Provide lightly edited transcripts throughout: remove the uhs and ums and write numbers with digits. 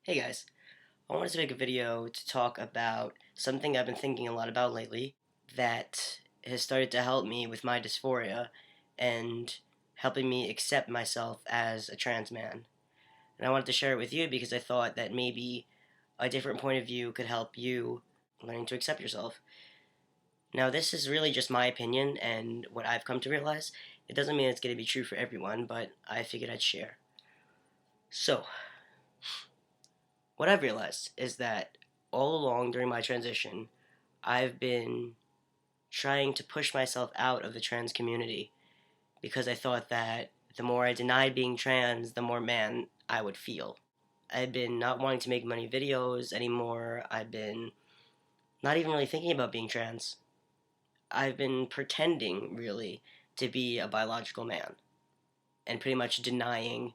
Hey guys, I wanted to make a video to talk about something I've been thinking a lot about lately that has started to help me with my dysphoria and helping me accept myself as a trans man. And I wanted to share it with you because I thought that maybe a different point of view could help you learning to accept yourself. Now, this is really just my opinion and what I've come to realize. It doesn't mean it's going to be true for everyone, but I figured I'd share. So, what I've realized is that all along during my transition, I've been trying to push myself out of the trans community because I thought that the more I denied being trans, the more man I would feel. I've been not wanting to make money videos anymore. I've been not even really thinking about being trans. I've been pretending, really, to be a biological man and pretty much denying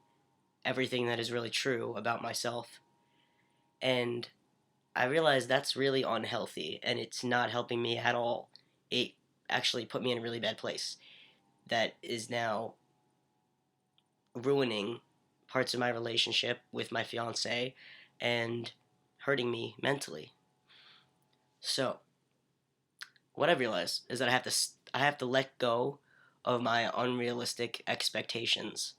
everything that is really true about myself. And I realized that's really unhealthy and it's not helping me at all. It actually put me in a really bad place that is now ruining parts of my relationship with my fiance and hurting me mentally. So, what I've realized is that I have to let go of my unrealistic expectations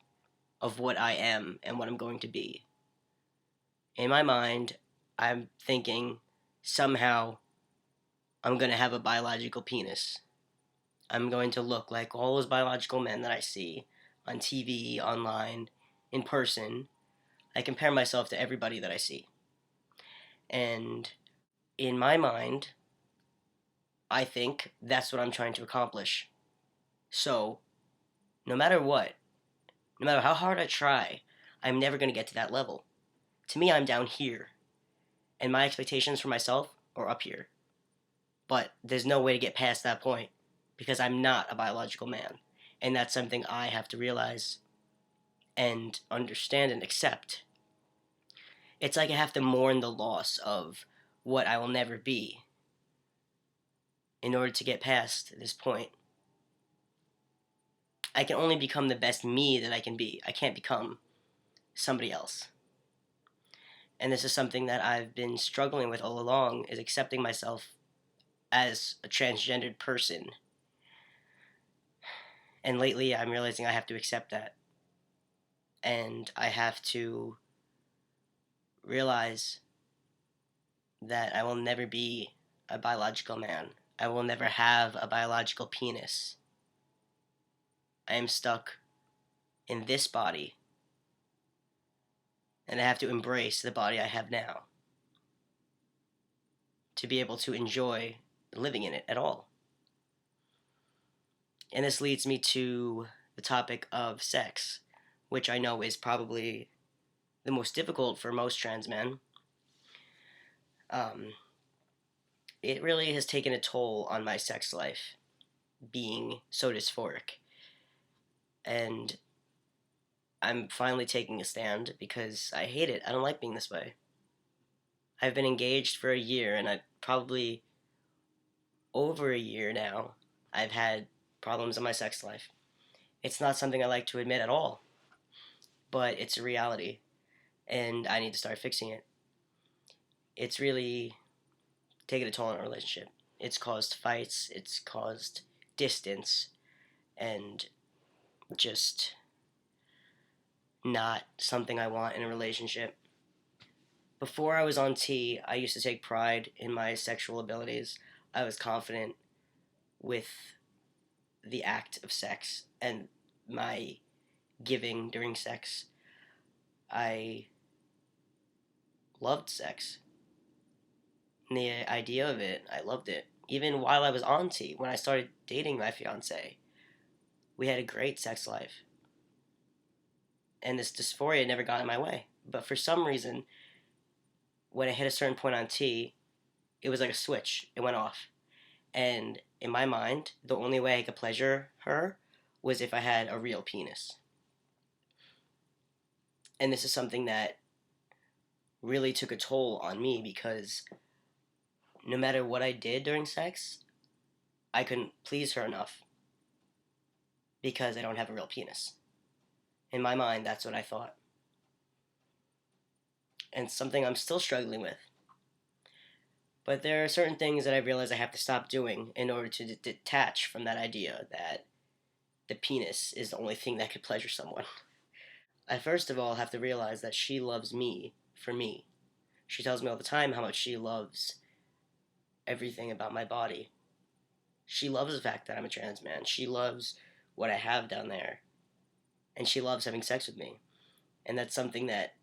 of what I am and what I'm going to be. In my mind, I'm thinking somehow I'm going to have a biological penis. I'm going to look like all those biological men that I see on TV, online, in person. I compare myself to everybody that I see. And in my mind, I think that's what I'm trying to accomplish. So, no matter what, no matter how hard I try, I'm never going to get to that level. To me, I'm down here, and my expectations for myself are up here. But there's no way to get past that point because I'm not a biological man. And that's something I have to realize and understand and accept. It's like I have to mourn the loss of what I will never be in order to get past this point. I can only become the best me that I can be. I can't become somebody else. And this is something that I've been struggling with all along, is accepting myself as a transgendered person. And lately I'm realizing I have to accept that. And I have to realize that I will never be a biological man. I will never have a biological penis. I am stuck in this body, and I have to embrace the body I have now to be able to enjoy living in it at all. And this leads me to the topic of sex, which I know is probably the most difficult for most trans men. It really has taken a toll on my sex life, being so dysphoric. And I'm finally taking a stand because I hate it. I don't like being this way. I've been engaged for a year, and I probably over a year now, I've had problems in my sex life. It's not something I like to admit at all, but it's a reality, and I need to start fixing it. It's really taken a toll on our relationship. It's caused fights, it's caused distance, and just not something I want in a relationship. Before I was on T, I used to take pride in my sexual abilities. I was confident with the act of sex and my giving during sex. I loved sex. And the idea of it, I loved it. Even while I was on T, when I started dating my fiance, we had a great sex life. And this dysphoria never got in my way. But for some reason, when I hit a certain point on T, it was like a switch. It went off. And in my mind, the only way I could pleasure her was if I had a real penis. And this is something that really took a toll on me because no matter what I did during sex, I couldn't please her enough because I don't have a real penis. In my mind, that's what I thought. and something I'm still struggling with. But there are certain things that I realize I have to stop doing in order to detach from that idea that the penis is the only thing that could pleasure someone. I first of all have to realize that she loves me for me. She tells me all the time how much she loves everything about my body. She loves the fact that I'm a trans man. She loves what I have down there. And she loves having sex with me. And that's something that,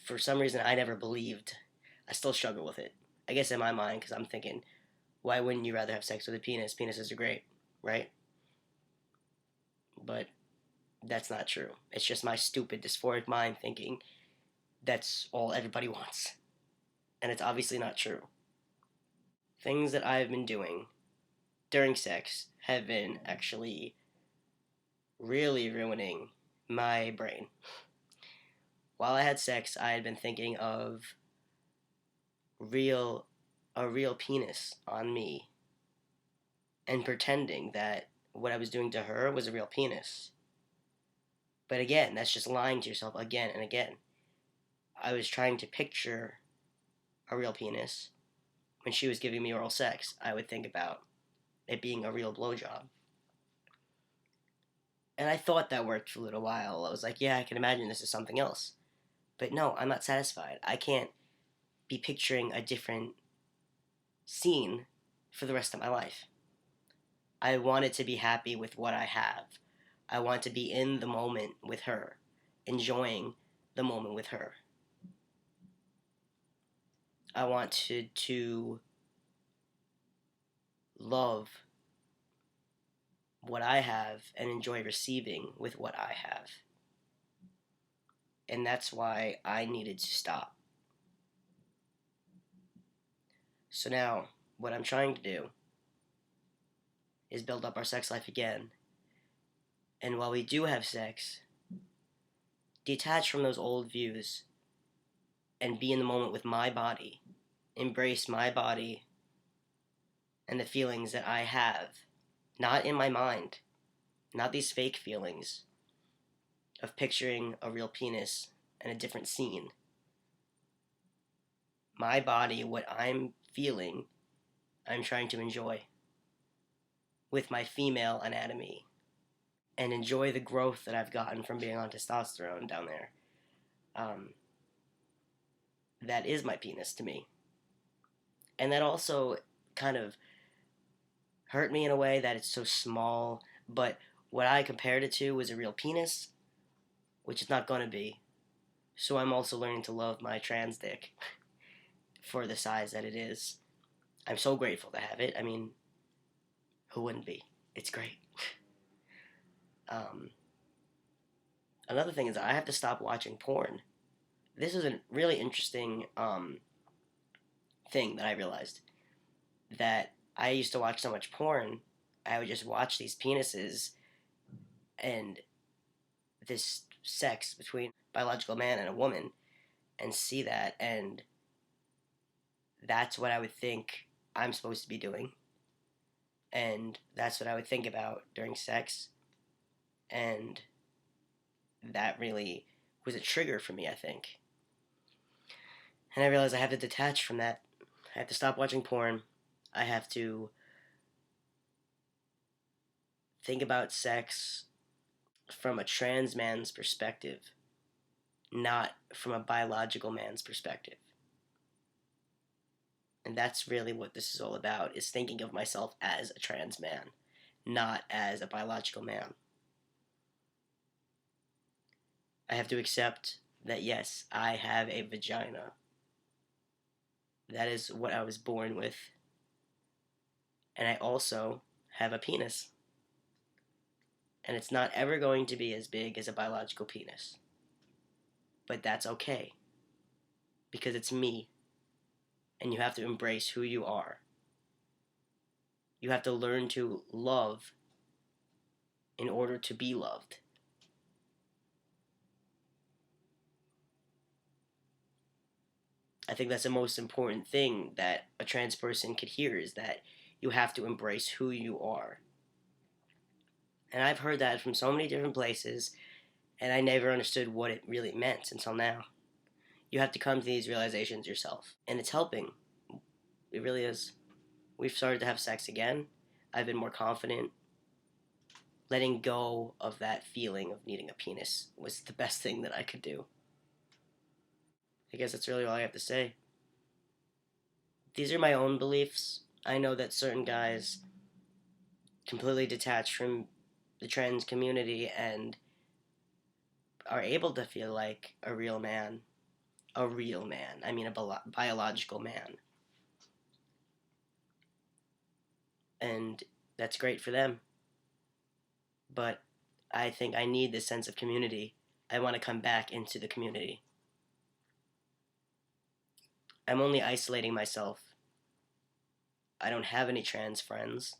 for some reason, I never believed. I still struggle with it. I guess in my mind, because I'm thinking, why wouldn't you rather have sex with a penis? Penises are great, right? But that's not true. It's just my stupid, dysphoric mind thinking that's all everybody wants. And it's obviously not true. Things that I've been doing during sex have been actually really ruining my brain. While I had sex, I had been thinking of real a real penis on me and pretending that what I was doing to her was a real penis. But again, that's just lying to yourself again and again. I was trying to picture a real penis. When she was giving me oral sex, I would think about it being a real blowjob. And I thought that worked for a little while. I was like, yeah, I can imagine this is something else. But no, I'm not satisfied. I can't be picturing a different scene for the rest of my life. I wanted to be happy with what I have. I want to be in the moment with her, enjoying the moment with her. I wanted to love what I have and enjoy receiving with what I have. And that's why I needed to stop. So now, what I'm trying to do is build up our sex life again. And while we do have sex, detach from those old views and be in the moment with my body. Embrace my body and the feelings that I have. Not in my mind. Not these fake feelings of picturing a real penis and a different scene. My body, what I'm feeling, I'm trying to enjoy with my female anatomy and enjoy the growth that I've gotten from being on testosterone down there. That is my penis to me. And that also kind of hurt me in a way that it's so small, but what I compared it to was a real penis, which it's not going to be. So I'm also learning to love my trans dick for the size that it is. I'm so grateful to have it. I mean, who wouldn't be? It's great. Another thing is I have to stop watching porn. This is a really interesting thing that I realized. That I used to watch so much porn, I would just watch these penises and this sex between a biological man and a woman and see that, and that's what I would think I'm supposed to be doing. And that's what I would think about during sex. And that really was a trigger for me, I think. And I realized I have to detach from that. I have to stop watching porn. I have to think about sex from a trans man's perspective, not from a biological man's perspective. And that's really what this is all about, is thinking of myself as a trans man, not as a biological man. I have to accept that, yes, I have a vagina. That is what I was born with. And I also have a penis. And it's not ever going to be as big as a biological penis. But that's okay. Because it's me. And you have to embrace who you are. You have to learn to love in order to be loved. I think that's the most important thing that a trans person could hear, is that you have to embrace who you are. And I've heard that from so many different places, and I never understood what it really meant until now. You have to come to these realizations yourself. And it's helping. It really is. We've started to have sex again. I've been more confident. Letting go of that feeling of needing a penis was the best thing that I could do. I guess that's really all I have to say. These are my own beliefs. I know that certain guys completely detach from the trans community and are able to feel like a real man. A real man. I mean, a biological man. And that's great for them. But I think I need this sense of community. I want to come back into the community. I'm only isolating myself. I don't have any trans friends.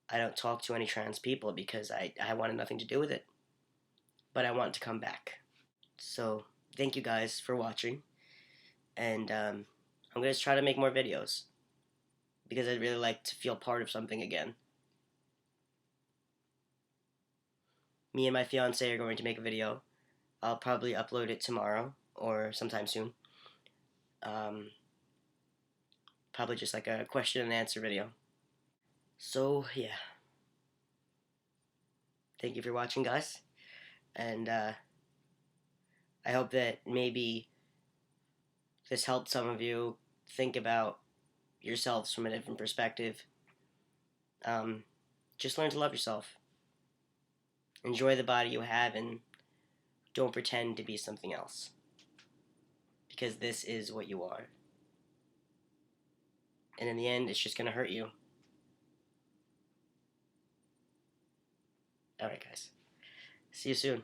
I don't talk to any trans people because I wanted nothing to do with it. But I want to come back. So, thank you guys for watching. And I'm going to try to make more videos. Because I'd really like to feel part of something again. Me and my fiance are going to make a video. I'll probably upload it tomorrow or sometime soon. Probably just like a question and answer video. So, yeah. Thank you for watching, guys. And I hope that maybe this helped some of you think about yourselves from a different perspective. Just learn to love yourself. Enjoy the body you have and don't pretend to be something else. Because this is what you are. And in the end, it's just going to hurt you. Alright, guys. See you soon.